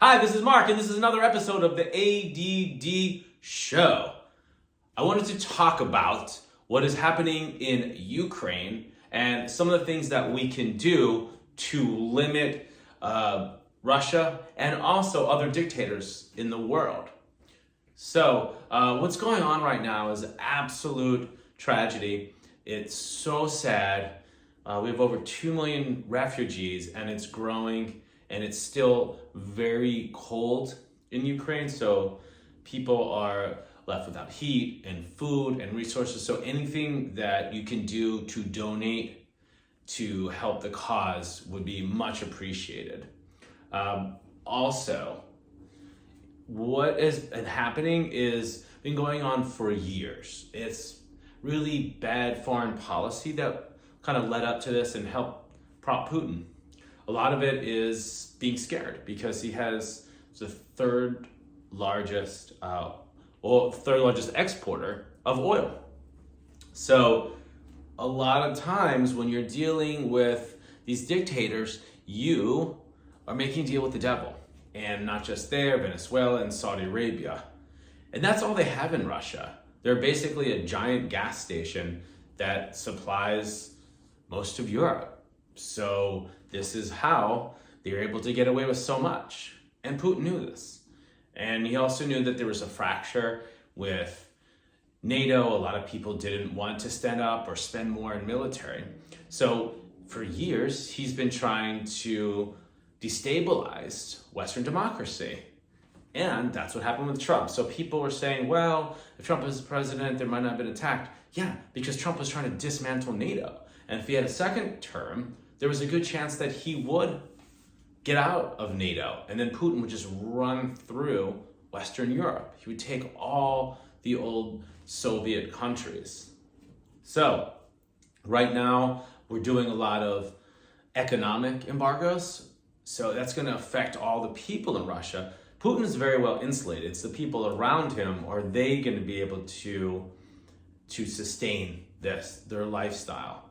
Hi, this is Mark, and this is another episode of the ADD Show. I wanted to talk about what is happening in Ukraine and some of the things that we can do to limit Russia and also other dictators in the world. So, what's going on right now is absolute tragedy. It's so sad. We have over 2 million refugees, and it's growing, and it's still very cold in Ukraine. So people are left without heat and food and resources. So anything that you can do to donate to help the cause would be much appreciated. Also, what has been happening is been going on for years. It's really bad foreign policy that kind of led up to this and helped prop Putin. A lot of it is being scared because he has the third largest exporter of oil. So a lot of times when you're dealing with these dictators, you are making a deal with the devil. And not just there, Venezuela and Saudi Arabia. And that's all they have in Russia. They're basically a giant gas station that supplies most of Europe. So this is how they were able to get away with so much. And Putin knew this. And he also knew that there was a fracture with NATO. A lot of people didn't want to stand up or spend more in military. So for years, he's been trying to destabilize Western democracy. And that's what happened with Trump. So people were saying, well, if Trump was president, there might not have been attacked. Yeah, because Trump was trying to dismantle NATO. And if he had a second term, there was a good chance that he would get out of NATO. And then Putin would just run through Western Europe. He would take all the old Soviet countries. So right now, we're doing a lot of economic embargoes. So that's going to affect all the people in Russia. Putin is very well insulated. It's the people around him. Are they going to be able to sustain their lifestyle?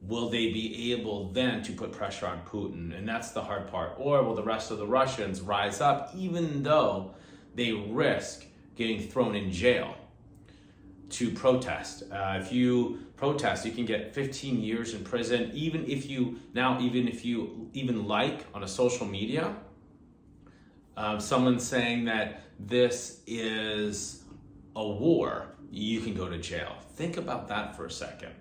Will they be able then to put pressure on Putin? And that's the hard part. Or will the rest of the Russians rise up even though they risk getting thrown in jail to protest? If you protest, you can get 15 years in prison. Even if you like on a social media, someone saying that this is a war, you can go to jail. Think about that for a second.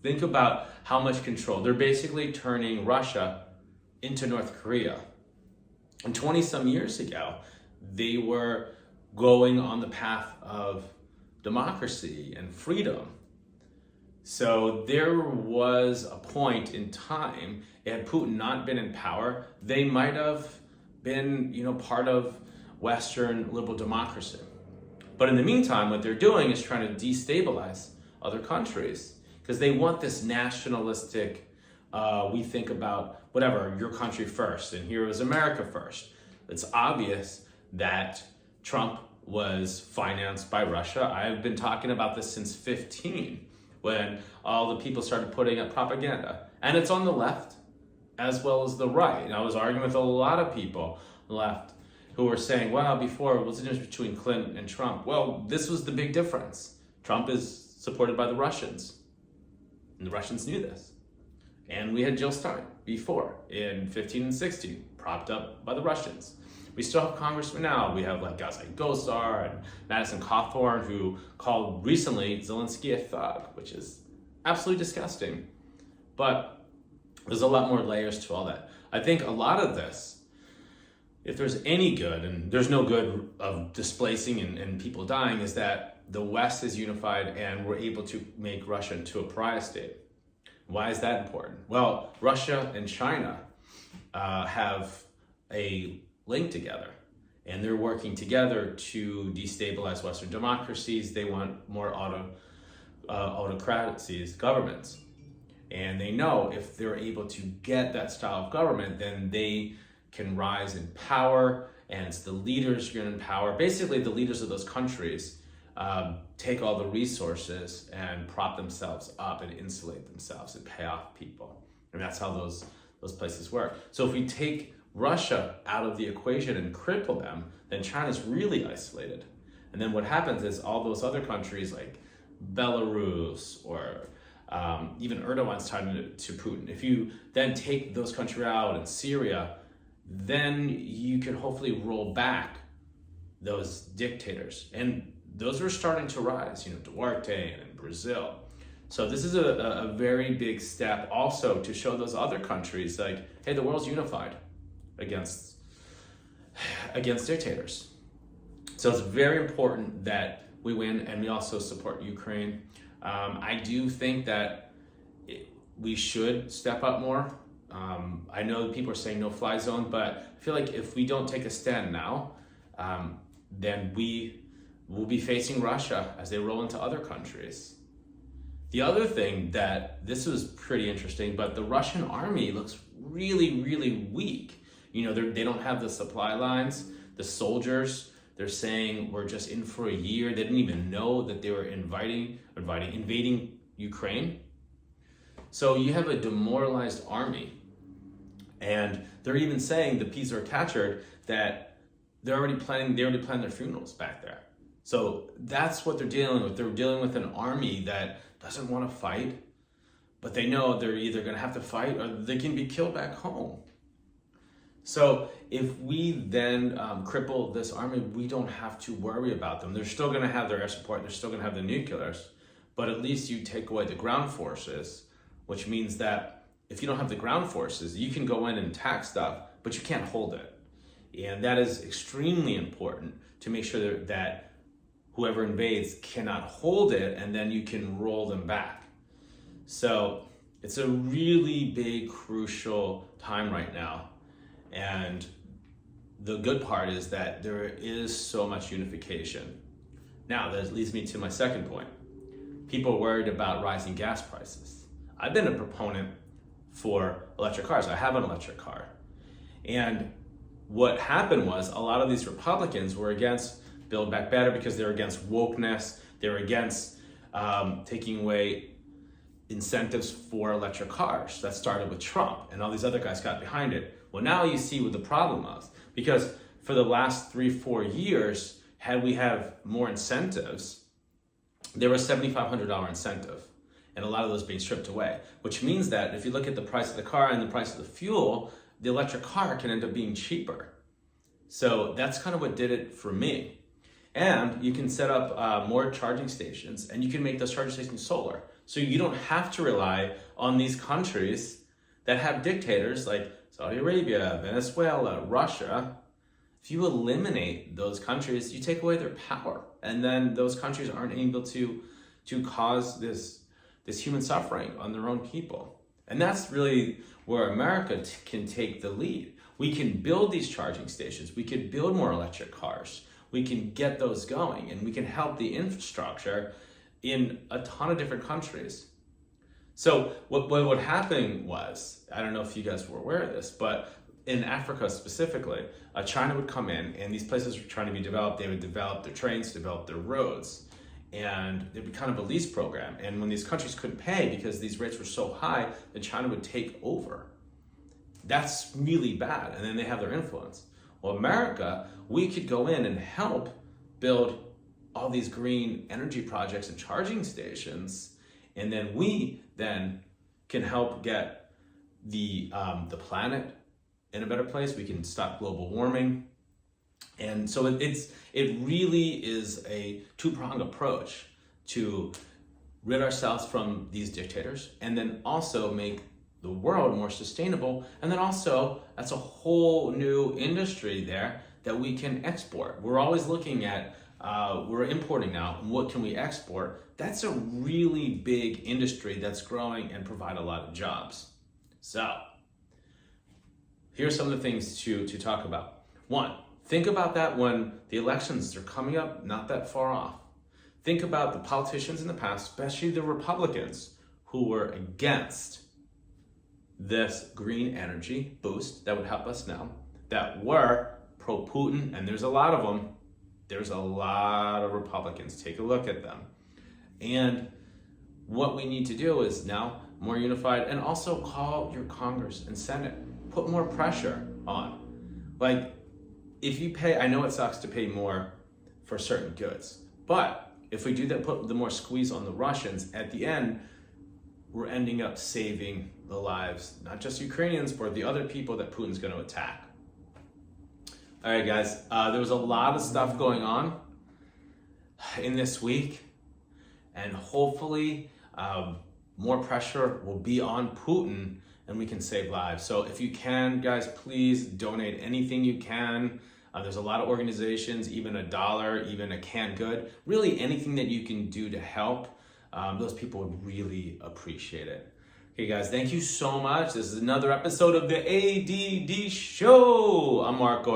Think about how much control. They're basically turning Russia into North Korea. And 20 some years ago, they were going on the path of democracy and freedom. So there was a point in time, had Putin not been in power, they might have been, part of Western liberal democracy. But in the meantime, what they're doing is trying to destabilize other countries because they want this nationalistic, we think about whatever, your country first, and here is America first. It's obvious that Trump was financed by Russia. I've been talking about this since 2015 when all the people started putting up propaganda. And it's on the left as well as the right. And I was arguing with a lot of people on the left who were saying, well, before, what's the difference between Clinton and Trump? Well, this was the big difference. Trump is supported by the Russians. And the Russians knew this. And we had Jill Stein before in 15 and 16, propped up by the Russians. We still have congressmen now. We have guys like Gosar and Madison Cawthorn who called recently Zelensky a thug, which is absolutely disgusting. But there's a lot more layers to all that. I think a lot of this, if there's any good, and there's no good of displacing and people dying, is that the West is unified and we're able to make Russia into a pariah state. Why is that important? Well, Russia and China have a link together, and they're working together to destabilize Western democracies. They want more autocracies, governments. And they know if they're able to get that style of government, then they can rise in power, and it's the leaders who are in power. Basically, the leaders of those countries take all the resources and prop themselves up and insulate themselves and pay off people. And that's how those places work. So if we take Russia out of the equation and cripple them, then China's really isolated. And then what happens is all those other countries like Belarus or even Erdogan's tied to Putin, if you then take those countries out in Syria, then you can hopefully roll back those dictators. And those are starting to rise, Duarte and in Brazil. So this is a very big step also to show those other countries like, hey, the world's unified against dictators. So it's very important that we win, and we also support Ukraine. I do think that we should step up more. I know people are saying no fly zone, but I feel like if we don't take a stand now, then we will be facing Russia as they roll into other countries. The other thing that this was pretty interesting, but the Russian army looks really, really weak. They don't have the supply lines, the soldiers. They're saying we're just in for a year. They didn't even know that they were invading Ukraine. So you have a demoralized army. And they're even saying, the peas are captured, that they already planning their funerals back there. So that's what they're dealing with. They're dealing with an army that doesn't want to fight, but they know they're either going to have to fight or they can be killed back home. So if we then cripple this army, we don't have to worry about them. They're still going to have their air support. They're still going to have the nuclears, but at least you take away the ground forces, which means that if you don't have the ground forces, you can go in and attack stuff, but you can't hold it. And that is extremely important to make sure that whoever invades cannot hold it, and then you can roll them back. So it's a really big, crucial time right now. And the good part is that there is so much unification. Now, that leads me to my second point. People are worried about rising gas prices. I've been a proponent for electric cars. I have an electric car. And what happened was a lot of these Republicans were against Build Back Better because they're against wokeness. They're against taking away incentives for electric cars. That started with Trump, and all these other guys got behind it. Well, now you see what the problem was, because for the last 3-4 years, had we have more incentives, there was $7,500 incentive, and a lot of those being stripped away, which means that if you look at the price of the car and the price of the fuel, the electric car can end up being cheaper. So that's kind of what did it for me. And you can set up more charging stations, and you can make those charging stations solar. So you don't have to rely on these countries that have dictators like Saudi Arabia, Venezuela, Russia. If you eliminate those countries, you take away their power. And then those countries aren't able to cause this human suffering on their own people. And that's really where America can take the lead. We can build these charging stations. We can build more electric cars. We can get those going, and we can help the infrastructure in a ton of different countries. So what happened was, I don't know if you guys were aware of this, but in Africa specifically, China would come in, and these places were trying to be developed. They would develop their trains, develop their roads, and it'd be kind of a lease program. And when these countries couldn't pay because these rates were so high, then China would take over. That's really bad, and then they have their influence. Well, America, we could go in and help build all these green energy projects and charging stations, and then we then can help get the planet in a better place. We can stop global warming, and so it really is a two-pronged approach to rid ourselves from these dictators, and then also make the world more sustainable. And then also, that's a whole new industry there that we can export. We're always looking at, we're importing now, and what can we export? That's a really big industry that's growing and provide a lot of jobs. So, here's some of the things to talk about. One, think about that when the elections are coming up, not that far off. Think about the politicians in the past, especially the Republicans, who were against this green energy boost that would help us now, that were pro-Putin, and there's a lot of them. There's a lot of Republicans. Take a look at them. And what we need to do is now more unified, and also call your Congress and Senate. Put more pressure on. Like, if you pay, I know it sucks to pay more for certain goods, but if we do that, put the more squeeze on the Russians, at the end, we're ending up saving the lives, not just Ukrainians, but the other people that Putin's going to attack. All right, guys, there was a lot of stuff going on in this week, and hopefully more pressure will be on Putin and we can save lives. So if you can, guys, please donate anything you can. There's a lot of organizations, even $1, even a canned good, really anything that you can do to help. Those people would really appreciate it. Okay, guys, thank you so much. This is another episode of the ADD Show. I'm Marco.